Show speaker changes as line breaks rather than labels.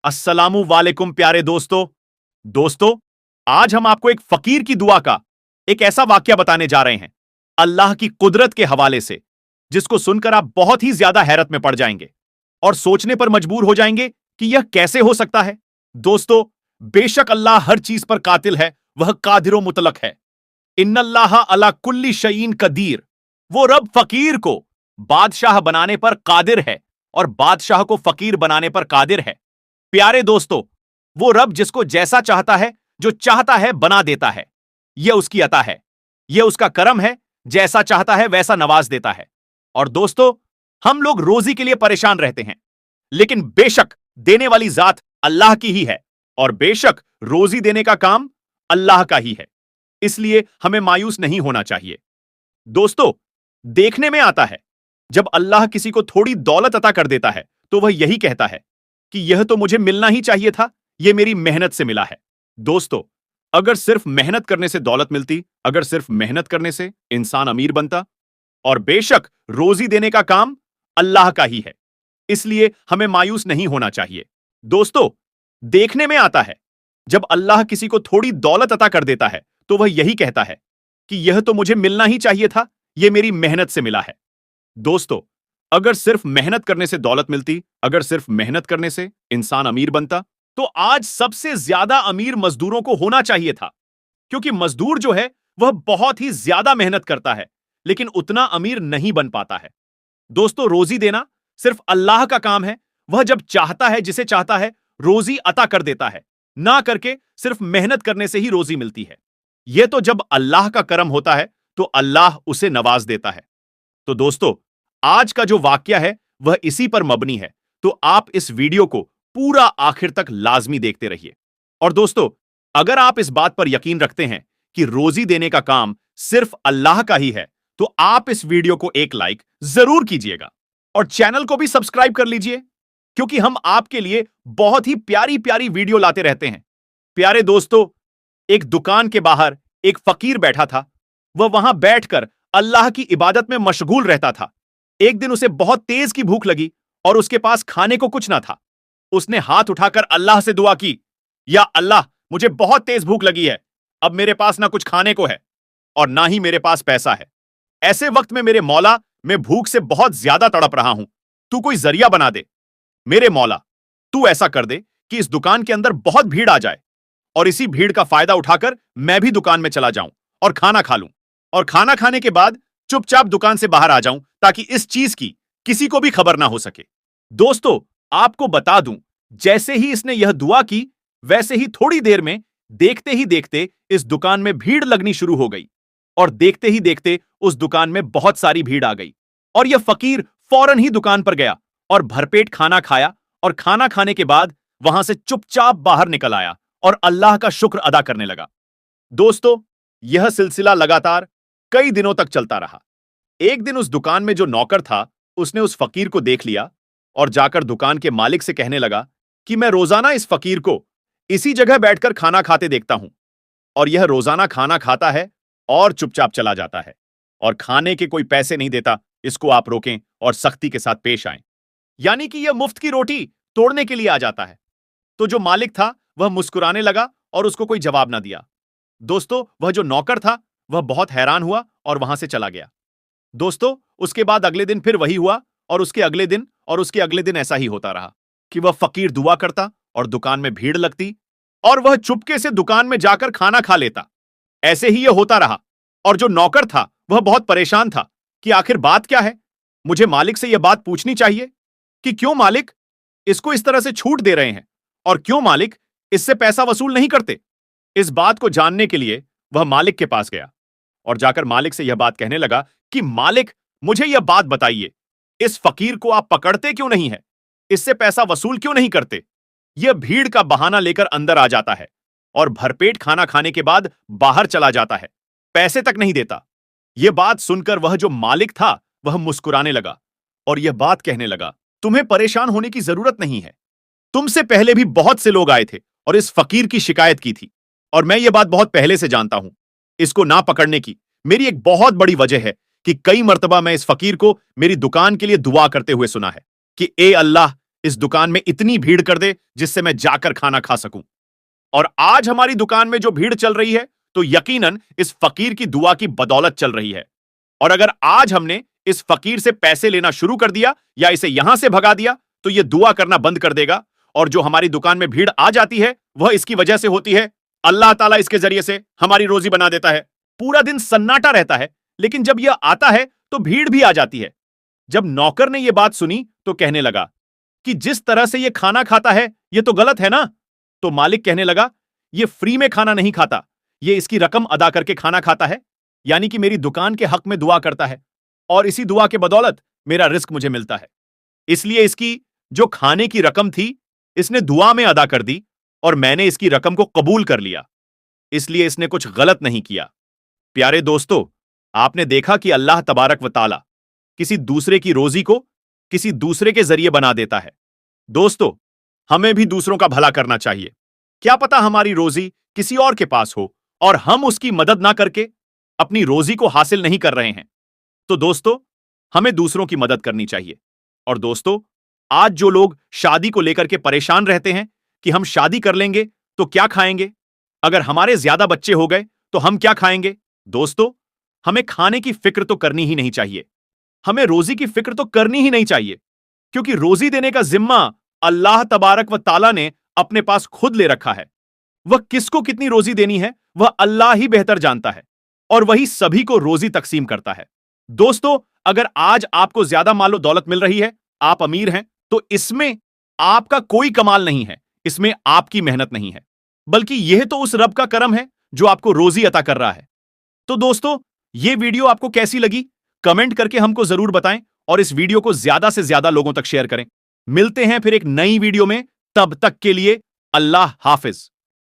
अस्सलामु वालेकुम प्यारे दोस्तों। दोस्तों, आज हम आपको एक फकीर की दुआ का एक ऐसा वाक्य बताने जा रहे हैं, अल्लाह की कुदरत के हवाले से, जिसको सुनकर आप बहुत ही ज्यादा हैरत में पड़ जाएंगे और सोचने पर मजबूर हो जाएंगे कि यह कैसे हो सकता है। दोस्तों, बेशक अल्लाह हर चीज पर कातिल है, वह कादिरो मुतलक है। इन्नल्लाह अला कुल्ली शईन कदीर। वो रब फकीर को बादशाह बनाने पर कादिर है और बादशाह को फकीर बनाने पर कादिर है। प्यारे दोस्तों, वो रब जिसको जैसा चाहता है, जो चाहता है बना देता है। यह उसकी अता है, यह उसका करम है। जैसा चाहता है वैसा नवाज देता है। और दोस्तों, हम लोग रोजी के लिए परेशान रहते हैं, लेकिन बेशक देने वाली जात अल्लाह की ही है और बेशक रोजी देने का काम अल्लाह का ही है। इसलिए हमें मायूस नहीं होना चाहिए। दोस्तों, देखने में आता है जब अल्लाह किसी को थोड़ी दौलत अता कर देता है तो वह यही कहता है कि यह तो मुझे मिलना ही चाहिए था, यह मेरी मेहनत से मिला है। दोस्तों, अगर सिर्फ मेहनत करने से दौलत मिलती, अगर सिर्फ मेहनत करने से इंसान अमीर बनता, और बेशक रोजी देने का काम अल्लाह का ही है, इसलिए हमें मायूस नहीं होना चाहिए। दोस्तों, देखने में आता है जब अल्लाह किसी को थोड़ी दौलत अता कर देता है तो वह यही कहता है कि यह तो मुझे मिलना ही चाहिए था, यह मेरी मेहनत से मिला है। दोस्तों, अगर सिर्फ मेहनत करने से दौलत मिलती, अगर सिर्फ मेहनत करने से इंसान अमीर बनता, तो आज सबसे ज्यादा अमीर मजदूरों को होना चाहिए था, क्योंकि मजदूर जो है वह बहुत ही ज्यादा मेहनत करता है, लेकिन उतना अमीर नहीं बन पाता है। दोस्तों, रोजी देना सिर्फ अल्लाह का काम है। वह जब चाहता है, जिसे चाहता है, रोजी अता कर देता है, ना करके सिर्फ मेहनत करने से ही रोजी मिलती है। यह तो जब अल्लाह का करम होता है तो अल्लाह उसे नवाज देता है। तो दोस्तों, आज का जो वाक्य है वह इसी पर मबनी है, तो आप इस वीडियो को पूरा आखिर तक लाजमी देखते रहिए। और दोस्तों, अगर आप इस बात पर यकीन रखते हैं कि रोजी देने का काम सिर्फ अल्लाह का ही है, तो आप इस वीडियो को एक लाइक जरूर कीजिएगा और चैनल को भी सब्सक्राइब कर लीजिए, क्योंकि हम आपके लिए बहुत ही प्यारी प्यारी वीडियो लाते रहते हैं। प्यारे दोस्तों, एक दुकान के बाहर एक फकीर बैठा था। वह वहां बैठकर अल्लाह की इबादत में मशगूल रहता था। एक दिन उसे बहुत तेज की भूख लगी और उसके पास खाने को कुछ ना था। उसने हाथ उठाकर अल्लाह से दुआ की, या अल्लाह, मुझे बहुत तेज भूख लगी है, अब मेरे पास ना कुछ खाने को है और ना ही मेरे पास पैसा है। ऐसे वक्त में मेरे मौला, मैं भूख से बहुत ज्यादा तड़प रहा हूं, तू कोई जरिया बना दे। मेरे मौला, तू ऐसा कर दे कि इस दुकान के अंदर बहुत भीड़ आ जाए और इसी भीड़ का फायदा उठाकर मैं भी दुकान में चला जाऊं और खाना खा लूं, और खाना खाने के बाद चुपचाप दुकान से बाहर आ जाऊं, ताकि इस चीज की किसी को भी खबर ना हो सके। दोस्तों, आपको बता दूं, जैसे ही इसने यह दुआ की, वैसे ही थोड़ी देर में, देखते ही देखते, इस दुकान में भीड़ लगनी शुरू हो गई और देखते ही देखते उस दुकान में बहुत सारी भीड़ आ गई और यह फकीर फौरन ही दुकान पर गया और भरपेट खाना खाया और खाना खाने के बाद वहां से चुपचाप बाहर निकल आया और अल्लाह का शुक्र अदा करने लगा। दोस्तों, यह सिलसिला लगातार कई दिनों तक चलता रहा। एक दिन उस दुकान में जो नौकर था, उसने उस फकीर को देख लिया और जाकर दुकान के मालिक से कहने लगा कि मैं रोजाना इस फकीर को इसी जगह बैठकर खाना खाते देखता हूं, और यह रोजाना खाना खाता है और चुपचाप चला जाता है और खाने के कोई पैसे नहीं देता। इसको आप रोकें और सख्ती के साथ पेश आएं। यानी कि यह मुफ्त की रोटी तोड़ने के लिए आ जाता है। तो जो मालिक था वह मुस्कुराने लगा और उसको कोई जवाब ना दिया। दोस्तों, वह जो नौकर था वह बहुत हैरान हुआ और वहां से चला गया। दोस्तों, उसके बाद अगले दिन फिर वही हुआ और उसके अगले दिन और उसके अगले दिन ऐसा ही होता रहा कि वह फकीर दुआ करता और दुकान में भीड़ लगती और वह चुपके से दुकान में जाकर खाना खा लेता। ऐसे ही यह होता रहा और जो नौकर था वह बहुत परेशान था कि आखिर बात क्या है। मुझे मालिक से यह बात पूछनी चाहिए कि क्यों मालिक इसको इस तरह से छूट दे रहे हैं और क्यों मालिक इससे पैसा वसूल नहीं करते। इस बात को जानने के लिए वह मालिक के पास गया और जाकर मालिक से यह बात कहने लगा कि मालिक, मुझे यह बात बताइए, इस फकीर को आप पकड़ते क्यों नहीं है, इससे पैसा वसूल क्यों नहीं करते। यह भीड़ का बहाना लेकर अंदर आ जाता है और भरपेट खाना खाने के बाद बाहर चला जाता है, पैसे तक नहीं देता। यह बात सुनकर वह जो मालिक था वह मुस्कुराने लगा और यह बात कहने लगा, तुम्हें परेशान होने की जरूरत नहीं है। तुमसे पहले भी बहुत से लोग आए थे और इस फकीर की शिकायत की थी, और मैं यह बात बहुत पहले से जानता हूं। इसको ना पकड़ने की मेरी एक बहुत बड़ी वजह है कि कई मर्तबा मैं इस फकीर को मेरी दुकान के लिए दुआ करते हुए सुना है कि ए अल्लाह, इस दुकान में इतनी भीड़ कर दे जिससे मैं जाकर खाना खा सकूं। और आज हमारी दुकान में जो भीड़ चल रही है तो यकीनन इस फकीर की दुआ की बदौलत चल रही है। और अगर आज हमने इस फकीर से पैसे लेना शुरू कर दिया या इसे यहां से भगा दिया तो यह दुआ करना बंद कर देगा। और जो हमारी दुकान में भीड़ आ जाती है वह इसकी वजह से होती है। अल्लाह ताला इसके जरिए से हमारी रोजी बना देता है। पूरा दिन सन्नाटा रहता है, लेकिन जब यह आता है तो भीड़ भी आ जाती है। जब नौकर ने यह बात सुनी तो कहने लगा कि जिस तरह से यह खाना खाता है यह तो गलत है ना। तो मालिक कहने लगा, यह फ्री में खाना नहीं खाता, यह इसकी रकम अदा करके खाना खाता है, यानी कि मेरी दुकान के हक में दुआ करता है और इसी दुआ के बदौलत मेरा रिस्क मुझे मिलता है। इसलिए इसकी जो खाने की रकम थी इसने दुआ में अदा कर दी और मैंने इसकी रकम को कबूल कर लिया। इसलिए इसने कुछ गलत नहीं किया। प्यारे दोस्तों, आपने देखा कि अल्लाह तबारक व ताला किसी दूसरे की रोजी को किसी दूसरे के जरिए बना देता है। दोस्तों, हमें भी दूसरों का भला करना चाहिए। क्या पता हमारी रोजी किसी और के पास हो और हम उसकी मदद ना करके अपनी रोजी को हासिल नहीं कर रहे हैं। तो दोस्तों, हमें दूसरों की मदद करनी चाहिए। और दोस्तों, आज जो लोग शादी को लेकर के परेशान रहते हैं कि हम शादी कर लेंगे तो क्या खाएंगे, अगर हमारे ज्यादा बच्चे हो गए तो हम क्या खाएंगे। दोस्तों, हमें खाने की फिक्र तो करनी ही नहीं चाहिए। हमें रोजी की फिक्र तो करनी ही नहीं चाहिए, क्योंकि रोजी देने का जिम्मा अल्लाह तबारक व ताला ने अपने पास खुद ले रखा है। वह किसको कितनी रोजी देनी है वह अल्लाह ही बेहतर जानता है और वही सभी को रोजी तकसीम करता है। दोस्तों, अगर आज आपको ज्यादा मालो दौलत मिल रही है, आप अमीर हैं, तो इसमें आपका कोई कमाल नहीं है, इसमें आपकी मेहनत नहीं है, बल्कि यह तो उस रब का करम है जो आपको रोजी अता कर रहा है। तो दोस्तों, यह वीडियो आपको कैसी लगी कमेंट करके हमको जरूर बताएं और इस वीडियो को ज्यादा से ज्यादा लोगों तक शेयर करें। मिलते हैं फिर एक नई वीडियो में, तब तक के लिए अल्लाह हाफिज।